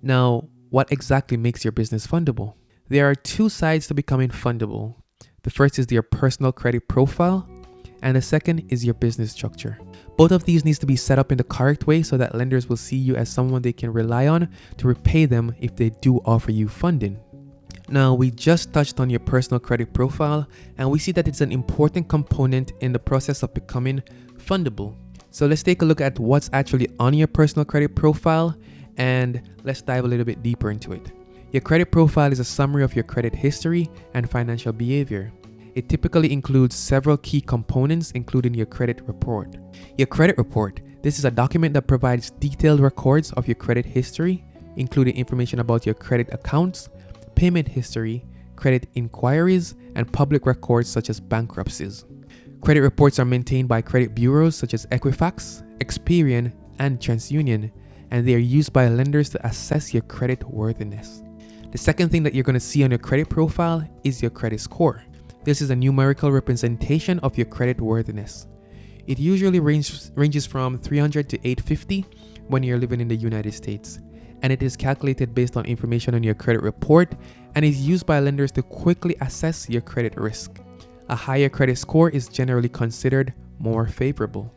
Now, what exactly makes your business fundable? There are two sides to becoming fundable. The first is your personal credit profile, and the second is your business structure. Both of these needs to be set up in the correct way so that lenders will see you as someone they can rely on to repay them if they do offer you funding. Now, we just touched on your personal credit profile, and we see that it's an important component in the process of becoming fundable. So let's take a look at what's actually on your personal credit profile, and let's dive a little bit deeper into it. Your credit profile is a summary of your credit history and financial behavior. It typically includes several key components, including your credit report. Your credit report. This is a document that provides detailed records of your credit history, including information about your credit accounts, payment history, credit inquiries, and public records such as bankruptcies. Credit reports are maintained by credit bureaus such as Equifax, Experian, and TransUnion, and they are used by lenders to assess your credit worthiness. The second thing that you're going to see on your credit profile is your credit score. This is a numerical representation of your credit worthiness. It usually ranges from 300 to 850 when you're living in the United States, and it is calculated based on information on your credit report and is used by lenders to quickly assess your credit risk. A higher credit score is generally considered more favorable.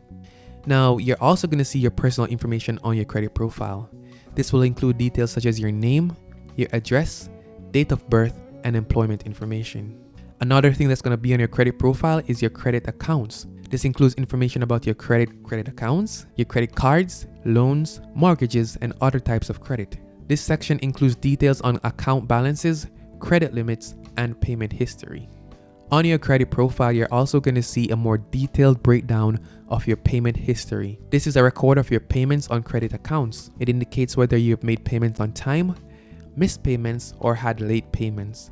Now, you're also going to see your personal information on your credit profile. This will include details such as your name, your address, date of birth, and employment information. Another thing that's going to be on your credit profile is your credit accounts. This includes information about your credit accounts, your credit cards, loans, mortgages, and other types of credit. This section includes details on account balances, credit limits, and payment history. On your credit profile, you're also going to see a more detailed breakdown of your payment history. This is a record of your payments on credit accounts. It indicates whether you've made payments on time, missed payments, or had late payments.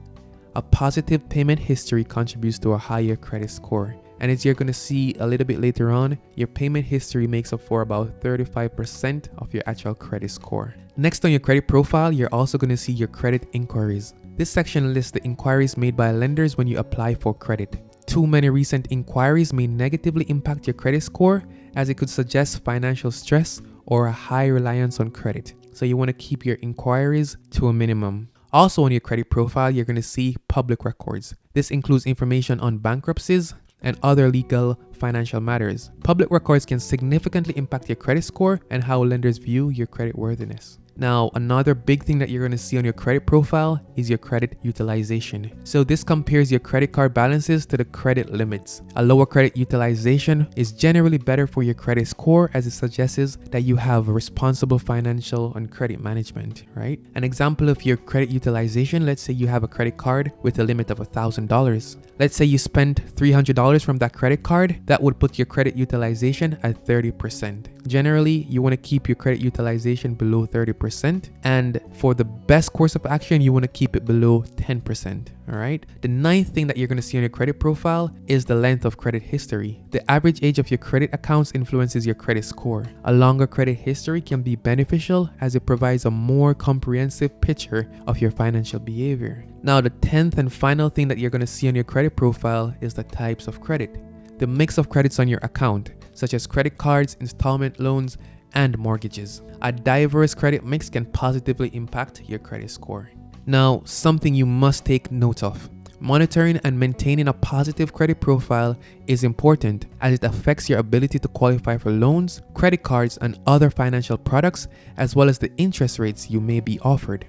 A positive payment history contributes to a higher credit score. And as you're going to see a little bit later on, your payment history makes up for about 35% of your actual credit score. Next on your credit profile, you're also going to see your credit inquiries. This section lists the inquiries made by lenders when you apply for credit. Too many recent inquiries may negatively impact your credit score, as it could suggest financial stress or a high reliance on credit. So you want to keep your inquiries to a minimum. Also on your credit profile, you're going to see public records. This includes information on bankruptcies and other legal financial matters. Public records can significantly impact your credit score and how lenders view your credit worthiness. Now, another big thing that you're going to see on your credit profile is your credit utilization. So this compares your credit card balances to the credit limits. A lower credit utilization is generally better for your credit score, as it suggests that you have responsible financial and credit management, right? An example of your credit utilization, let's say you have a credit card with a limit of $1,000. Let's say you spent $300 from that credit card, that would put your credit utilization at 30%. Generally, you want to keep your credit utilization below 30%, and for the best course of action, you want to keep it below 10%. All right. The ninth thing that you're going to see on your credit profile is the length of credit history. The average age of your credit accounts influences your credit score. A longer credit history can be beneficial, as it provides a more comprehensive picture of your financial behavior. Now, the 10th and final thing that you're going to see on your credit profile is the types of credit. The mix of credits on your account, such as credit cards, installment loans, and mortgages. A diverse credit mix can positively impact your credit score. Now, something you must take note of. Monitoring and maintaining a positive credit profile is important, as it affects your ability to qualify for loans, credit cards, and other financial products, as well as the interest rates you may be offered.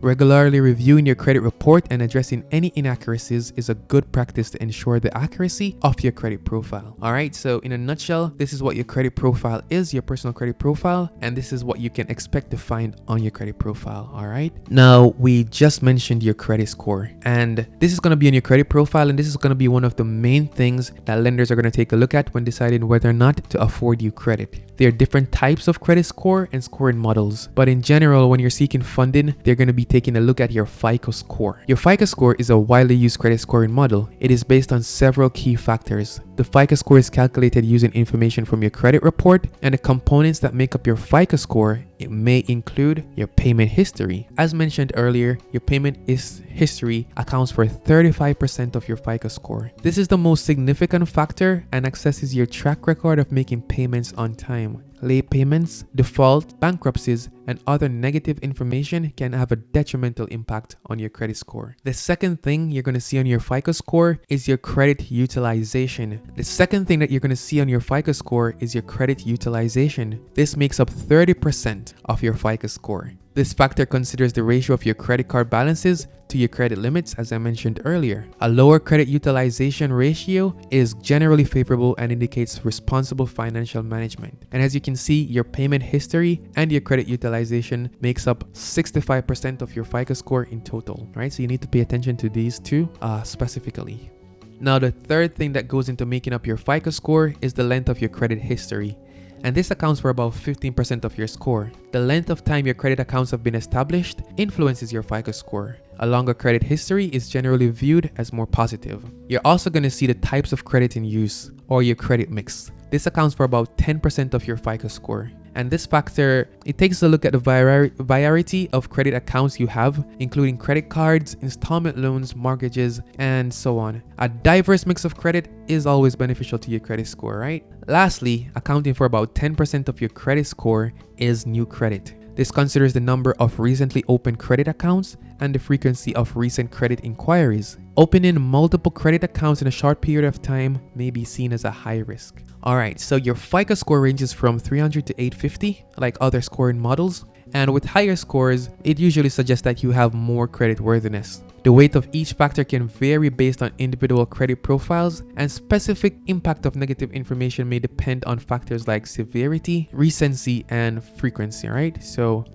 Regularly reviewing your credit report and addressing any inaccuracies is a good practice to ensure the accuracy of your credit profile. All right, so in a nutshell, this is what your credit profile is, your personal credit profile, and this is what you can expect to find on your credit profile. All right, now we just mentioned your credit score, and this is going to be on your credit profile, and this is going to be one of the main things that lenders are going to take a look at when deciding whether or not to afford you credit. There are different types of credit score and scoring models, but in general, when you're seeking funding, they're going to be taking a look at your FICO score. Your FICO score is a widely used credit scoring model. It is based on several key factors. The FICO score is calculated using information from your credit report, and the components that make up your FICO score, it may include your payment history. As mentioned earlier, your payment history accounts for 35% of your FICO score. This is the most significant factor and accesses your track record of making payments on time. Late payments, default, bankruptcies, and other negative information can have a detrimental impact on your credit score. The second thing you're going to see on your FICO score is your credit utilization. This makes up 30% of your FICO score. This factor considers the ratio of your credit card balances to your credit limits, as I mentioned earlier. A lower credit utilization ratio is generally favorable and indicates responsible financial management. And as you can see, your payment history and your credit utilization makes up 65% of your FICO score in total, right? So you need to pay attention to these two specifically. Now, the third thing that goes into making up your FICO score is the length of your credit history. And this accounts for about 15% of your score. The length of time your credit accounts have been established influences your FICO score. A longer credit history is generally viewed as more positive. You're also going to see the types of credit in use, or your credit mix. This accounts for about 10% of your FICO score. And this factor, it takes a look at the variety of credit accounts you have, including credit cards, installment loans, mortgages, and so on. A diverse mix of credit is always beneficial to your credit score, right? Lastly, accounting for about 10% of your credit score is new credit. This considers the number of recently opened credit accounts and the frequency of recent credit inquiries. Opening multiple credit accounts in a short period of time may be seen as a high risk. Alright, so your FICO score ranges from 300 to 850, like other scoring models. And with higher scores, it usually suggests that you have more credit worthiness. The weight of each factor can vary based on individual credit profiles, and specific impact of negative information may depend on factors like severity, recency, and frequency, right?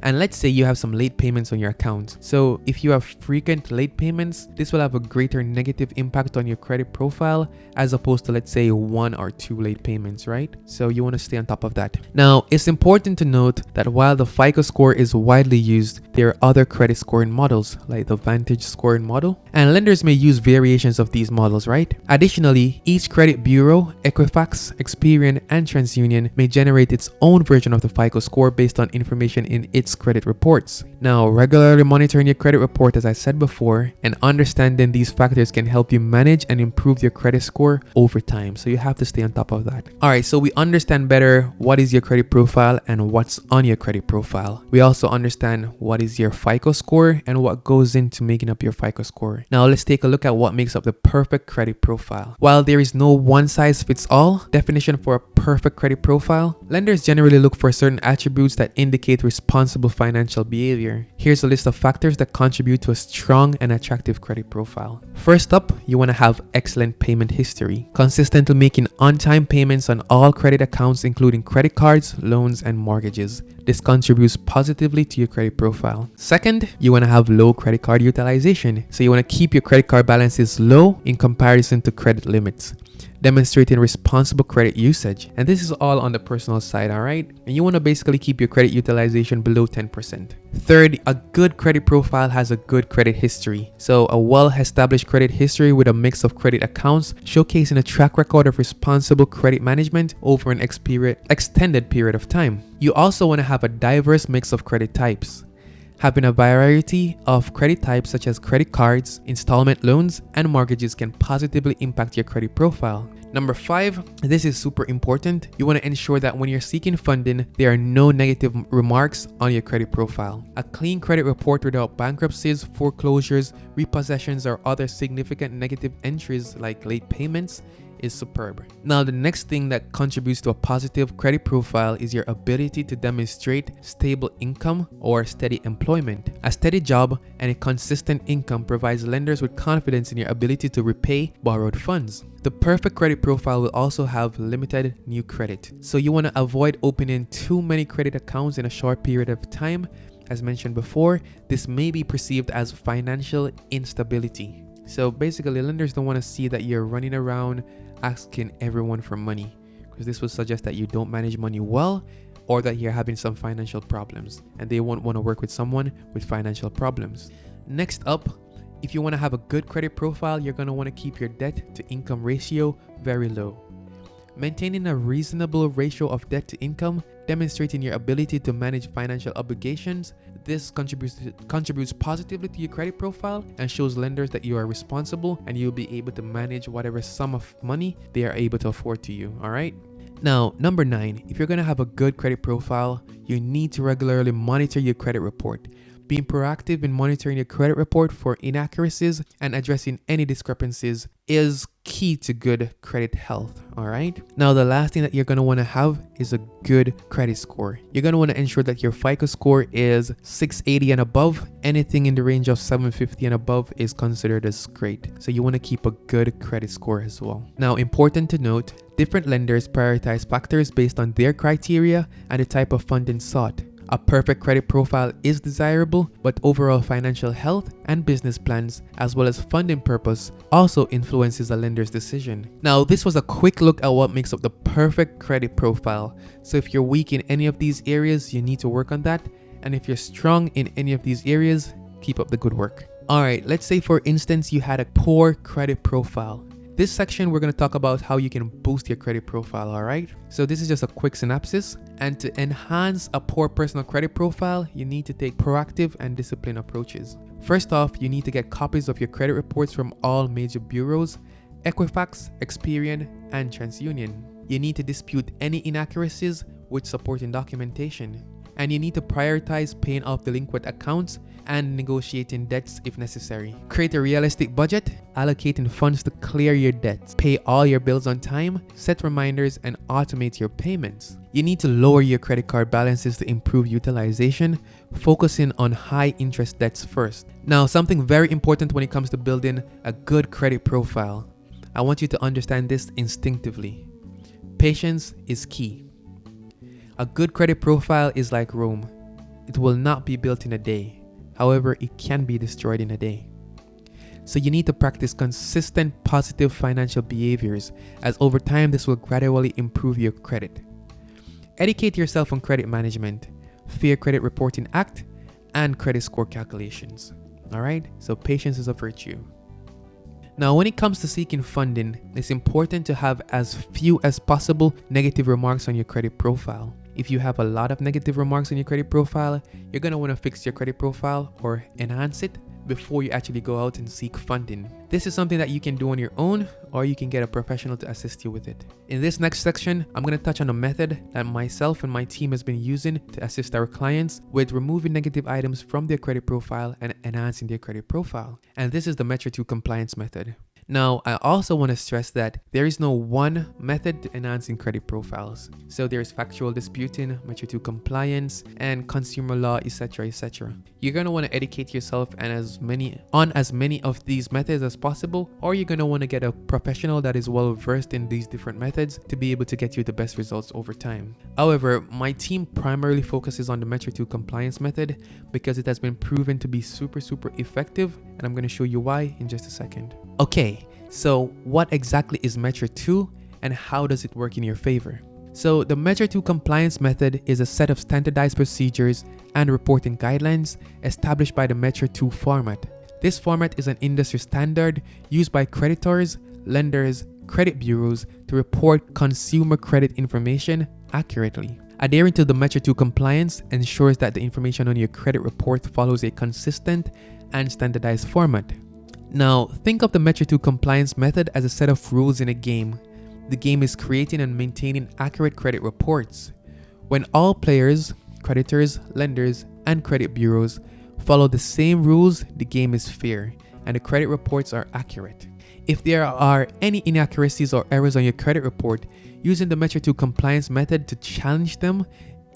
And let's say you have some late payments on your account. So if you have frequent late payments, this will have a greater negative impact on your credit profile as opposed to, let's say, 1 or 2 late payments, right? So you want to stay on top of that. Now, it's important to note that while the FICO score is widely used, there are other credit scoring models like the Vantage scoring model, and lenders may use variations of these models, right? Additionally, each credit bureau, Equifax, Experian, and TransUnion may generate its own version of the FICO score based on information in its credit reports. Now, regularly monitoring your credit report, as I said before, and understanding these factors can help you manage and improve your credit score over time. So you have to stay on top of that. All right, so we understand better what is your credit profile and what's on your credit profile. We also understand what is your FICO score and what goes into making up your FICO score. Now let's take a look at what makes up the perfect credit profile. While there is no one size fits all definition for a perfect credit profile, lenders generally look for certain attributes that indicate responsible financial behavior. Here's a list of factors that contribute to a strong and attractive credit profile. First up, you want to have excellent payment history, consistently making on-time payments on all credit accounts, including credit cards, loans, and mortgages. This contributes positively to your credit profile. Second, you want to have low credit card utilization. So you want to keep your credit card balances low in comparison to credit limits, demonstrating responsible credit usage. And this is all on the personal side, all right? And you want to basically keep your credit utilization below 10%. Third, a good credit profile has a good credit history. So a well-established credit history with a mix of credit accounts showcasing a track record of responsible credit management over an extended period of time. You also want to have a diverse mix of credit types. Having a variety of credit types such as credit cards, installment loans, and mortgages can positively impact your credit profile. Number 5, this is super important. You want to ensure that when you're seeking funding, there are no negative remarks on your credit profile. A clean credit report without bankruptcies, foreclosures, repossessions, or other significant negative entries like late payments is superb. Now, the next thing that contributes to a positive credit profile is your ability to demonstrate stable income or steady employment. A steady job and a consistent income provides lenders with confidence in your ability to repay borrowed funds. The perfect credit profile will also have limited new credit. So you want to avoid opening too many credit accounts in a short period of time. As mentioned before, this may be perceived as financial instability. So basically, lenders don't want to see that you're running around asking everyone for money, because this will suggest that you don't manage money well or that you're having some financial problems, and they won't want to work with someone with financial problems. Next up, if you want to have a good credit profile, you're going to want to keep your debt to income ratio very low. Maintaining a reasonable ratio of debt to income, demonstrating your ability to manage financial obligations. This contributes positively to your credit profile and shows lenders that you are responsible and you'll be able to manage whatever sum of money they are able to afford to you. All right. Now, number 9, if you're going to have a good credit profile, you need to regularly monitor your credit report. Being proactive in monitoring your credit report for inaccuracies and addressing any discrepancies is key to good credit health, all right? Now, the last thing that you're going to want to have is a good credit score. You're going to want to ensure that your FICO score is 680 and above. Anything in the range of 750 and above is considered as great. So you want to keep a good credit score as well. Now, important to note, different lenders prioritize factors based on their criteria and the type of funding sought. A perfect credit profile is desirable, but overall financial health and business plans, as well as funding purpose, also influences a lender's decision. Now, this was a quick look at what makes up the perfect credit profile. So if you're weak in any of these areas, you need to work on that. And if you're strong in any of these areas, keep up the good work. All right, let's say for instance, you had a poor credit profile. This section, we're going to talk about how you can boost your credit profile, all right? So this is just a quick synopsis. And to enhance a poor personal credit profile, you need to take proactive and disciplined approaches. First off, you need to get copies of your credit reports from all major bureaus, Equifax, Experian, and TransUnion. You need to dispute any inaccuracies with supporting documentation. And you need to prioritize paying off delinquent accounts and negotiating debts if necessary. Create a realistic budget, allocating funds to clear your debts, pay all your bills on time, set reminders, and automate your payments. You need to lower your credit card balances to improve utilization, focusing on high interest debts first. Now, something very important when it comes to building a good credit profile. I want you to understand this instinctively. Patience is key. A good credit profile is like Rome. It will not be built in a day. However, it can be destroyed in a day. So you need to practice consistent positive financial behaviors, as over time this will gradually improve your credit. Educate yourself on credit management, Fair Credit Reporting Act, and credit score calculations. All right, so patience is a virtue. Now, when it comes to seeking funding, it's important to have as few as possible negative remarks on your credit profile. If you have a lot of negative remarks on your credit profile, you're going to want to fix your credit profile or enhance it before you actually go out and seek funding. This is something that you can do on your own, or you can get a professional to assist you with it. In this next section, I'm going to touch on a method that myself and my team has been using to assist our clients with removing negative items from their credit profile and enhancing their credit profile. And this is the Metro 2 compliance method. Now, I also want to stress that there is no one method to enhancing credit profiles. So there's factual disputing, Metro 2 compliance, and consumer law, etc., etc. You're going to want to educate yourself on as many of these methods as possible, or you're going to want to get a professional that is well versed in these different methods to be able to get you the best results over time. However, my team primarily focuses on the Metro 2 compliance method because it has been proven to be super effective, and I'm going to show you why in just a second. Okay, so what exactly is Metro 2 and how does it work in your favor? So the Metro 2 compliance method is a set of standardized procedures and reporting guidelines established by the Metro 2 format. This format is an industry standard used by creditors, lenders, credit bureaus to report consumer credit information accurately. Adhering to the Metro 2 compliance ensures that the information on your credit report follows a consistent and standardized format. Now, think of the Metro 2 compliance method as a set of rules in a game. The game is creating and maintaining accurate credit reports. When all players, creditors, lenders, and credit bureaus follow the same rules, the game is fair, and the credit reports are accurate. If there are any inaccuracies or errors on your credit report, using the Metro 2 compliance method to challenge them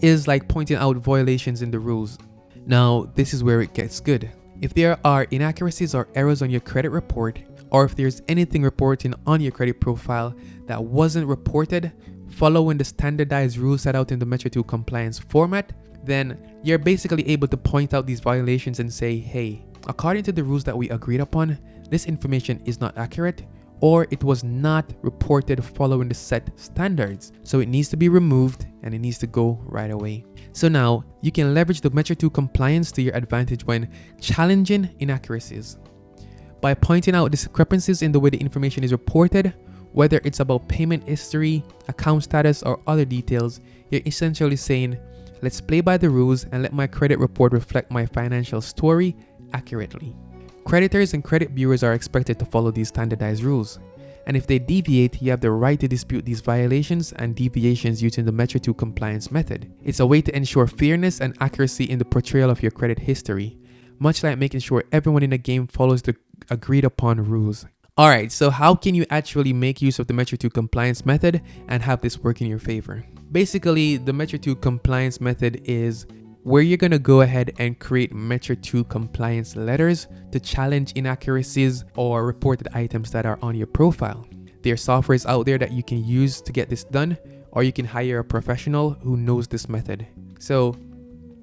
is like pointing out violations in the rules. Now, this is where it gets good. If there are inaccuracies or errors on your credit report, or if there's anything reporting on your credit profile that wasn't reported following the standardized rules set out in the Metro 2 compliance format, then you're basically able to point out these violations and say, hey, according to the rules that we agreed upon, this information is not accurate, or it was not reported following the set standards. So it needs to be removed and it needs to go right away. So now you can leverage the Metro 2 compliance to your advantage when challenging inaccuracies. By pointing out discrepancies in the way the information is reported, whether it's about payment history, account status, or other details, you're essentially saying, let's play by the rules and let my credit report reflect my financial story accurately. Creditors and credit bureaus are expected to follow these standardized rules. And if they deviate, you have the right to dispute these violations and deviations using the Metro 2 compliance method. It's a way to ensure fairness and accuracy in the portrayal of your credit history, much like making sure everyone in the game follows the agreed upon rules. Alright, so how can you actually make use of the Metro 2 compliance method and have this work in your favor? Basically, the Metro 2 compliance method is where you're going to go ahead and create Metro 2 compliance letters to challenge inaccuracies or reported items that are on your profile. There are softwares out there that you can use to get this done, or you can hire a professional who knows this method. So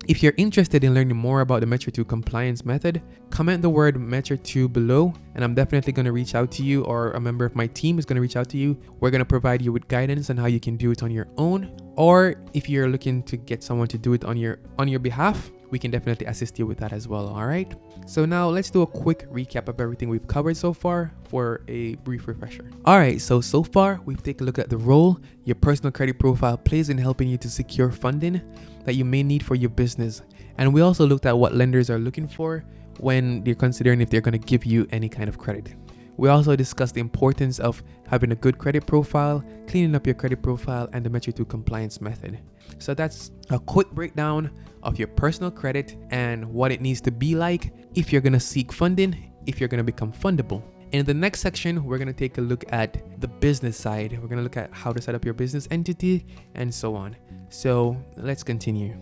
if you're interested in learning more about the Metro 2 compliance method, comment the word Metro 2 below, and I'm definitely going to reach out to you, or a member of my team is going to reach out to you. We're going to provide you with guidance on how you can do it on your own, or if you're looking to get someone to do it on your behalf, we can definitely assist you with that as well. All right. So now let's do a quick recap of everything we've covered so far for a brief refresher. All right. So far we've taken a look at the role your personal credit profile plays in helping you to secure funding that you may need for your business. And we also looked at what lenders are looking for when they're considering if they're going to give you any kind of credit. We also discussed the importance of having a good credit profile, cleaning up your credit profile, and the Metro 2 compliance method. So that's a quick breakdown of your personal credit and what it needs to be like if you're going to seek funding, if you're going to become fundable. In the next section, we're going to take a look at the business side. We're going to look at how to set up your business entity and so on. So let's continue.